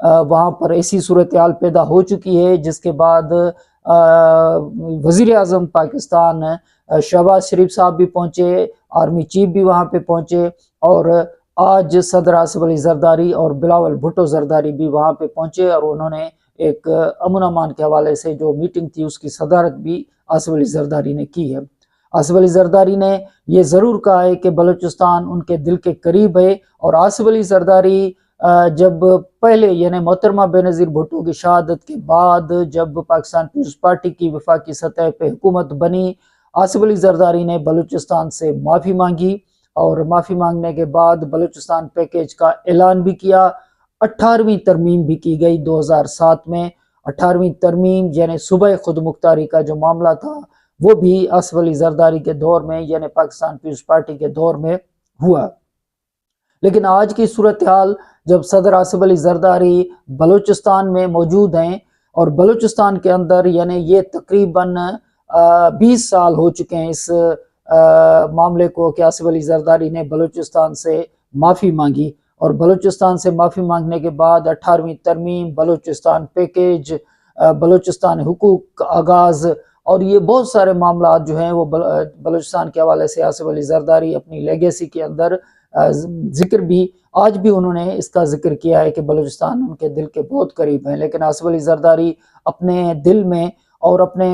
وہاں پر ایسی صورتحال پیدا ہو چکی ہے جس کے بعد وزیر اعظم پاکستان شہباز شریف صاحب بھی پہنچے، آرمی چیف بھی وہاں پہ پہنچے، اور آج صدر آصف علی زرداری اور بلاول بھٹو زرداری بھی وہاں پہ پہنچے، اور انہوں نے ایک امن امان کے حوالے سے جو میٹنگ تھی اس کی صدارت بھی آصف علی زرداری نے کی ہے۔ آصف علی زرداری نے یہ ضرور کہا ہے کہ بلوچستان ان کے دل کے قریب ہے، اور آصف علی زرداری جب پہلے یعنی محترمہ بینظیر بھٹو کی شہادت کے بعد جب پاکستان پیپلز پارٹی کی وفاقی سطح پہ حکومت بنی، آصف علی زرداری نے بلوچستان سے معافی مانگی، اور معافی مانگنے کے بعد بلوچستان پیکیج کا اعلان بھی کیا۔ 18ویں ترمیم بھی کی گئی 2007 میں۔ 18ویں ترمیم یعنی صوبہ خود مختاری کا جو معاملہ تھا وہ بھی آصف علی زرداری کے دور میں یعنی پاکستان پیپلز پارٹی کے دور میں ہوا۔ لیکن آج کی صورتحال جب صدر آصف علی زرداری بلوچستان میں موجود ہیں، اور بلوچستان کے اندر یعنی یہ تقریباً 20 سال ہو چکے ہیں اس معاملے کو کہ آصف علی زرداری نے بلوچستان سے معافی مانگی، اور بلوچستان سے معافی مانگنے کے بعد 18ویں ترمیم، بلوچستان پیکیج، بلوچستان حقوق کا آغاز، اور یہ بہت سارے معاملات جو ہیں وہ بلوچستان کے حوالے سے آصف علی زرداری اپنی لیگیسی کے اندر ذکر بھی آج بھی انہوں نے اس کا ذکر کیا ہے کہ بلوچستان ان کے دل کے بہت قریب ہیں۔ لیکن آصف علی زرداری اپنے دل میں اور اپنے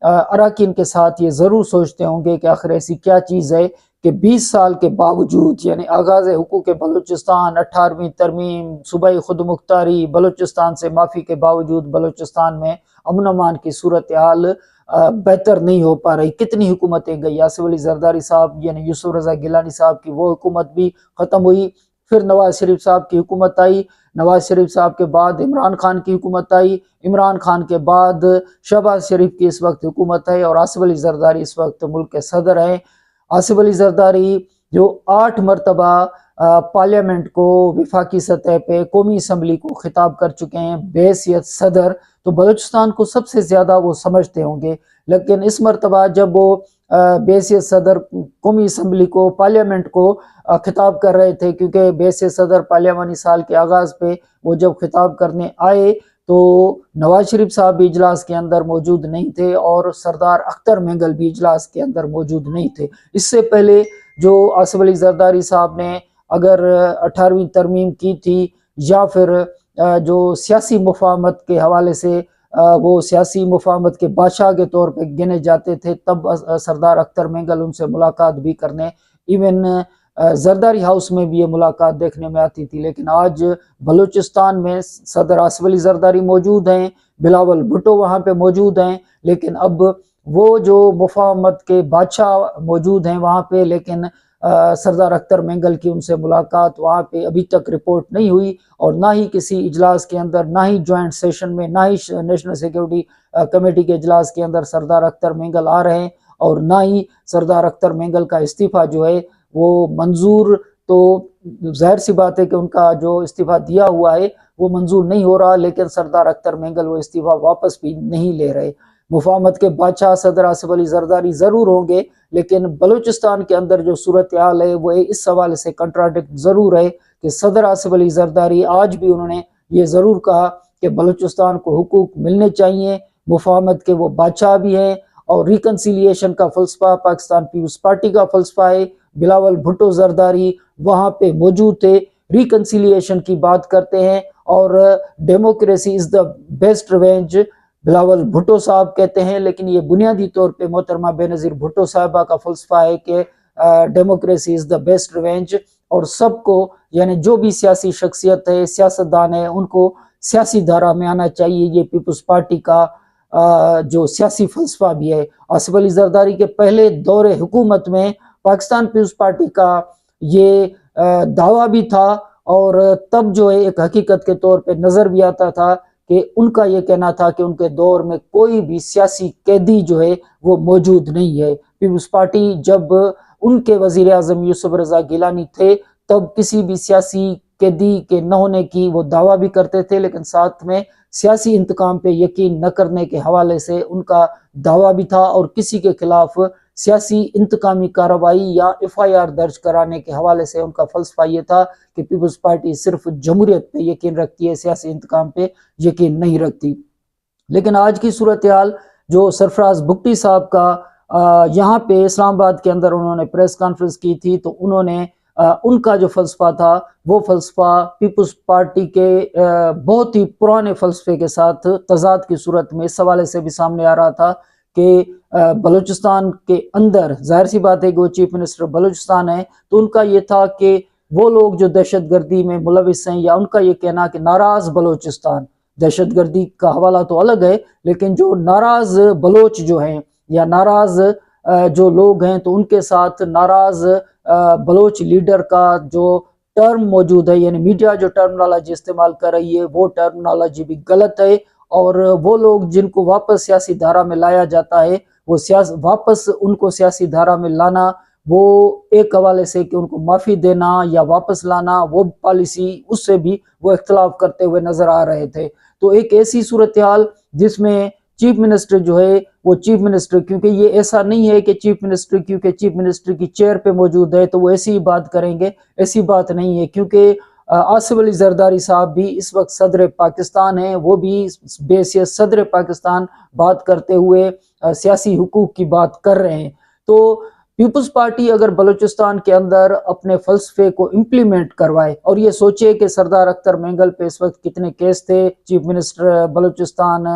اراکین کے ساتھ یہ ضرور سوچتے ہوں گے کہ آخر ایسی کیا چیز ہے کہ 20 سال کے باوجود یعنی آغاز حقوق بلوچستان، 18ویں ترمیم، صوبائی خود مختاری، بلوچستان سے معافی کے باوجود بلوچستان میں امن امان کی صورتحال بہتر نہیں ہو پا رہی۔ کتنی حکومتیں گئی، آصف علی زرداری صاحب یعنی یوسف رضا گیلانی صاحب کی وہ حکومت بھی ختم ہوئی، پھر نواز شریف صاحب کی حکومت آئی، نواز شریف صاحب کے بعد عمران خان کی حکومت آئی، عمران خان کے بعد شہباز شریف کی اس وقت حکومت ہے، اور آصف علی زرداری اس وقت ملک کے صدر ہیں۔ آصف علی زرداری جو 8 مرتبہ پارلیمنٹ کو وفاقی سطح پہ قومی اسمبلی کو خطاب کر چکے ہیں بحیثیت صدر، تو بلوچستان کو سب سے زیادہ وہ سمجھتے ہوں گے۔ لیکن اس مرتبہ جب وہ بحیثیت صدر قومی اسمبلی کو، پارلیمنٹ کو خطاب کر رہے تھے، کیونکہ بحیثیت صدر پارلیمانی سال کے آغاز پہ وہ جب خطاب کرنے آئے تو نواز شریف صاحب بھی اجلاس کے اندر موجود نہیں تھے، اور سردار اختر مینگل بھی اجلاس کے اندر موجود نہیں تھے۔ اس سے پہلے جو آصف علی زرداری صاحب نے اگر 18ویں ترمیم کی تھی، یا پھر جو سیاسی مفاہمت کے حوالے سے وہ سیاسی مفاہمت کے بادشاہ کے طور پہ گنے جاتے تھے، تب سردار اختر مینگل ان سے ملاقات بھی کرنے، ایون زرداری ہاؤس میں بھی یہ ملاقات دیکھنے میں آتی تھی۔ لیکن آج بلوچستان میں صدر آصف علی زرداری موجود ہیں، بلاول بھٹو وہاں پہ موجود ہیں، لیکن اب وہ جو مفاہمت کے بادشاہ موجود ہیں وہاں پہ، لیکن سردار اختر مینگل کی ان سے ملاقات وہاں پہ ابھی تک رپورٹ نہیں ہوئی، اور نہ ہی کسی اجلاس کے اندر، نہ ہی جوائنٹ سیشن میں، نہ ہی نیشنل سیکیورٹی کمیٹی کے اجلاس کے اندر سردار اختر مینگل آ رہے ہیں، اور نہ ہی سردار اختر مینگل کا استعفیٰ جو ہے وہ منظور، تو ظاہر سی بات ہے کہ ان کا جو استعفیٰ دیا ہوا ہے وہ منظور نہیں ہو رہا، لیکن سردار اختر مینگل وہ استعفیٰ واپس بھی نہیں لے رہے۔ مفاہمت کے بادشاہ صدر آصف علی زرداری ضرور ہوں گے، لیکن بلوچستان کے اندر جو صورتحال ہے وہ اس حوالے سے کنٹراڈکٹ ضرور ہے کہ صدر آصف علی زرداری آج بھی انہوں نے یہ ضرور کہا کہ بلوچستان کو حقوق ملنے چاہیے، مفاہمت کے وہ بادشاہ بھی ہیں، اور ریکنسیلیشن کا فلسفہ پاکستان پیپلز پارٹی کا فلسفہ ہے۔ بلاول بھٹو زرداری وہاں پہ موجود تھے، ریکنسیلیشن کی بات کرتے ہیں، اور democracy is the best revenge Bilawal Bhutto صاحب کہتے ہیں، لیکن یہ بنیادی طور پہ محترمہ بینظیر بھٹو صاحبہ کا فلسفہ ہے کہ democracy is the best revenge, اور سب کو یعنی جو بھی سیاسی شخصیت ہے، سیاستدان ہے، ان کو سیاسی دھارا میں آنا چاہیے۔ یہ پیپلز پارٹی کا جو سیاسی فلسفہ بھی ہے۔ آصف علی زرداری کے پہلے دور حکومت میں پاکستان پیپلز پارٹی کا یہ دعویٰ بھی تھا، اور تب جو ہے ایک حقیقت کے طور پہ نظر بھی آتا تھا کہ ان کا یہ کہنا تھا کہ ان کے دور میں کوئی بھی سیاسی قیدی جو ہے وہ موجود نہیں ہے۔ پیپلز پارٹی جب ان کے وزیر اعظم یوسف رضا گیلانی تھے تب کسی بھی سیاسی قیدی کے نہ ہونے کی وہ دعویٰ بھی کرتے تھے، لیکن ساتھ میں سیاسی انتقام پہ یقین نہ کرنے کے حوالے سے ان کا دعویٰ بھی تھا، اور کسی کے خلاف سیاسی انتقامی کارروائی یا FIR درج کرانے کے حوالے سے ان کا فلسفہ یہ تھا کہ پیپلز پارٹی صرف جمہوریت پہ یقین رکھتی ہے، سیاسی انتقام پہ یقین نہیں رکھتی۔ لیکن آج کی صورتحال جو سرفراز بگٹی صاحب کا یہاں پہ اسلام آباد کے اندر انہوں نے پریس کانفرنس کی تھی، تو انہوں نے ان کا جو فلسفہ تھا وہ فلسفہ پیپلز پارٹی کے بہت ہی پرانے فلسفے کے ساتھ تضاد کی صورت میں اس حوالے سے بھی سامنے آ رہا تھا کہ بلوچستان کے اندر ظاہر سی بات ہے کہ وہ چیف منسٹر بلوچستان ہے، تو ان کا یہ تھا کہ وہ لوگ جو دہشت گردی میں ملوث ہیں، یا ان کا یہ کہنا کہ ناراض بلوچستان، دہشت گردی کا حوالہ تو الگ ہے، لیکن جو ناراض بلوچ جو ہیں یا ناراض جو لوگ ہیں، تو ان کے ساتھ ناراض بلوچ لیڈر کا جو ٹرم موجود ہے، یعنی میڈیا جو ٹرمنالوجی استعمال کر رہی ہے وہ ٹرمنالوجی بھی غلط ہے، اور وہ لوگ جن کو واپس سیاسی دھارا میں لایا جاتا ہے، وہ واپس ان کو سیاسی دھارا میں لانا، وہ ایک حوالے سے کہ ان کو معافی دینا یا واپس لانا، وہ پالیسی اس سے بھی وہ اختلاف کرتے ہوئے نظر آ رہے تھے۔ تو ایک ایسی صورتحال جس میں چیف منسٹر جو ہے وہ چیف منسٹر، کیونکہ یہ ایسا نہیں ہے کہ چیف منسٹر کیونکہ چیف منسٹر کی چیئر پہ موجود ہے تو وہ ایسی ہی بات کریں گے، ایسی بات نہیں ہے، کیونکہ آصف علی زرداری صاحب بھی اس وقت صدر پاکستان ہیں، وہ بھی بحیثیت صدر پاکستان بات کرتے ہوئے سیاسی حقوق کی بات کر رہے ہیں۔ تو پیپلز پارٹی اگر بلوچستان کے اندر اپنے فلسفے کو امپلیمنٹ کروائے، اور یہ سوچے کہ سردار اختر مینگل پہ اس وقت کتنے کیس تھے چیف منسٹر بلوچستان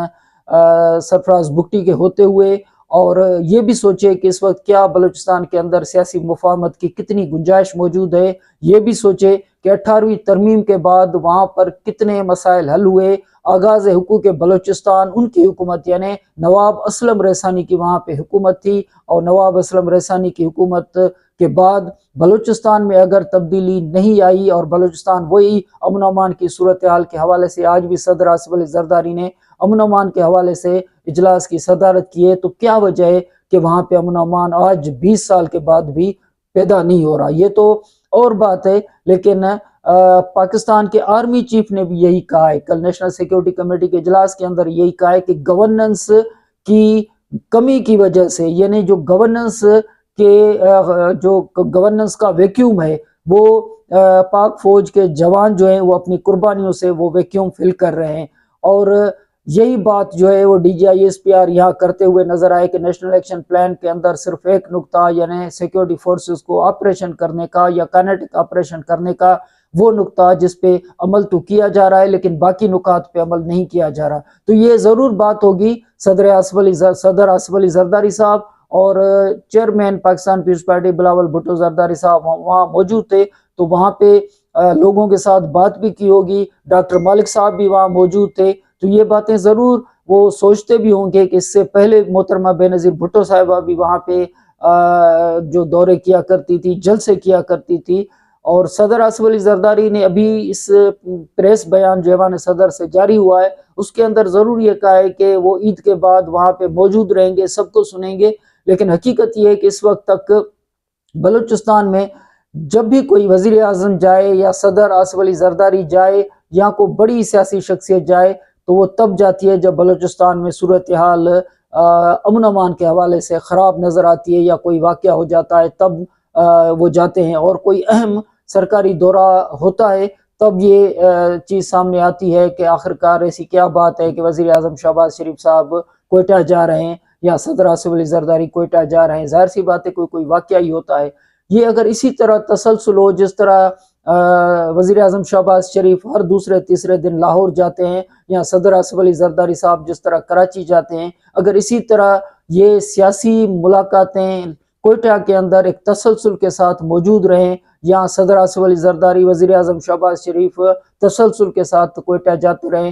سرفراز بگٹی کے ہوتے ہوئے، اور یہ بھی سوچے کہ اس وقت کیا بلوچستان کے اندر سیاسی مفاہمت کی کتنی گنجائش موجود ہے، یہ بھی سوچے کہ 18ویں ترمیم کے بعد وہاں پر کتنے مسائل حل ہوئے، آغاز حقوق بلوچستان ان کی حکومت یعنی نواب اسلم رحسانی کی وہاں پہ حکومت تھی، اور نواب اسلم رحسانی کی حکومت کے بعد بلوچستان میں اگر تبدیلی نہیں آئی اور بلوچستان وہی امن و امان کی صورتحال کے حوالے سے آج بھی صدر آصف علی زرداری نے امن و امان کے حوالے سے اجلاس کی صدارت کی ہے، تو کیا وجہ ہے کہ وہاں پہ امن و امان آج 20 سال کے بعد بھی پیدا نہیں ہو رہا؟ یہ تو اور بات ہے، لیکن پاکستان کے آرمی چیف نے بھی یہی کہا ہے، کل نیشنل سیکیورٹی کمیٹی کے اجلاس کے اندر یہی کہا ہے کہ گورننس کی کمی کی وجہ سے، یعنی جو گورننس کا ویکیوم ہے وہ پاک فوج کے جوان جو ہیں وہ اپنی قربانیوں سے وہ ویکیوم فل کر رہے ہیں، اور یہی بات جو ہے وہ DGI-SPR یہاں کرتے ہوئے نظر آئے کہ نیشنل ایکشن پلان کے اندر صرف ایک نقطہ یعنی سیکیورٹی فورسز کو آپریشن کرنے کا یا کائنیٹک آپریشن کرنے کا وہ نقطہ جس پہ عمل تو کیا جا رہا ہے لیکن باقی نکات پہ عمل نہیں کیا جا رہا۔ تو یہ ضرور بات ہوگی صدر آصف علی زرداری صاحب اور chairman Pakistan Peoples Party Bilawal Bhutto Zardari صاحب وہاں موجود تھے، تو وہاں پہ لوگوں کے ساتھ بات بھی کی ہوگی، ڈاکٹر مالک صاحب بھی وہاں موجود تھے، تو یہ باتیں ضرور وہ سوچتے بھی ہوں گے کہ اس سے پہلے محترمہ بے نظیر بھٹو صاحبہ بھی وہاں پہ جو دورے کیا کرتی تھی، جلسے کیا کرتی تھی، اور صدر آصف علی زرداری نے ابھی اس پریس بیان جو ایوان صدر سے جاری ہوا ہے اس کے اندر ضرور یہ کہا ہے کہ وہ عید کے بعد وہاں پہ موجود رہیں گے، سب کو سنیں گے، لیکن حقیقت یہ ہے کہ اس وقت تک بلوچستان میں جب بھی کوئی وزیر اعظم جائے یا صدر آصف علی زرداری جائے یا کوئی بڑی سیاسی شخصیت جائے تو وہ تب جاتی ہے جب بلوچستان میں صورتحال امن امان کے حوالے سے خراب نظر آتی ہے یا کوئی واقعہ ہو جاتا ہے تب وہ جاتے ہیں، اور کوئی اہم سرکاری دورہ ہوتا ہے تب یہ چیز سامنے آتی ہے کہ آخرکار ایسی کیا بات ہے کہ وزیر اعظم شہباز شریف صاحب کوئٹہ جا رہے ہیں یا صدر آصف علی زرداری کوئٹہ جا رہے ہیں، ظاہر سی بات ہے کوئی واقعہ ہی ہوتا ہے۔ یہ اگر اسی طرح تسلسل ہو، جس طرح وزیر اعظم شہباز شریف ہر دوسرے تیسرے دن لاہور جاتے ہیں یا صدر آصف علی زرداری صاحب جس طرح کراچی جاتے ہیں، اگر اسی طرح یہ سیاسی ملاقاتیں کوئٹہ کے اندر ایک تسلسل کے ساتھ موجود رہیں، یا صدر آصف علی زرداری وزیر اعظم شہباز شریف تسلسل کے ساتھ کوئٹہ جاتے رہیں،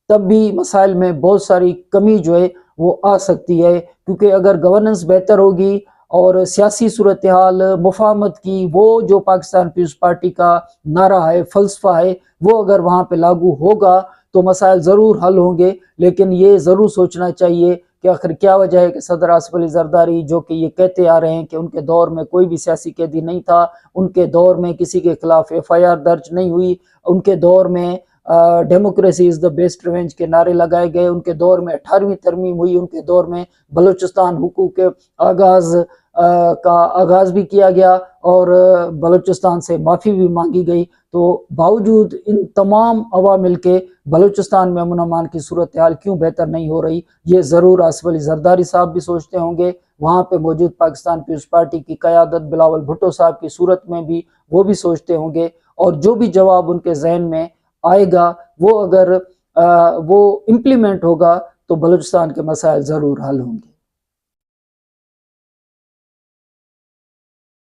تب بھی مسائل میں بہت ساری کمی جو ہے وہ آ سکتی ہے، کیونکہ اگر گورننس بہتر ہوگی اور سیاسی صورتحال مفاہمت کی وہ جو پاکستان پیپلز پارٹی کا نعرہ ہے، فلسفہ ہے، وہ اگر وہاں پہ لاگو ہوگا تو مسائل ضرور حل ہوں گے، لیکن یہ ضرور سوچنا چاہیے کہ آخر کیا وجہ ہے کہ صدر آصف علی زرداری جو کہ یہ کہتے آ رہے ہیں کہ ان کے دور میں کوئی بھی سیاسی قیدی نہیں تھا، ان کے دور میں کسی کے خلاف FIR درج نہیں ہوئی، ان کے دور میں democracy is the best revenge کے نعرے لگائے گئے. ان کے دور میں 18ویں ترمیم ہوئی. ان کے دور میں بلوچستان حقوق کے آغاز بھی کیا گیا اور بلوچستان سے معافی بھی مانگی گئی. تو باوجود ان تمام عوامل کے بلوچستان میں امن و امان کی صورتحال کیوں بہتر نہیں ہو رہی؟ یہ ضرور آصف علی زرداری صاحب بھی سوچتے ہوں گے. وہاں پہ موجود پاکستان پیپلز پارٹی کی قیادت بلاول بھٹو صاحب کی صورت میں بھی وہ بھی سوچتے ہوں گے. اور جو بھی جواب ان کے ذہن میں آئے گا وہ اگر وہ امپلیمنٹ ہوگا تو بلوچستان کے مسائل ضرور حل ہوں گے.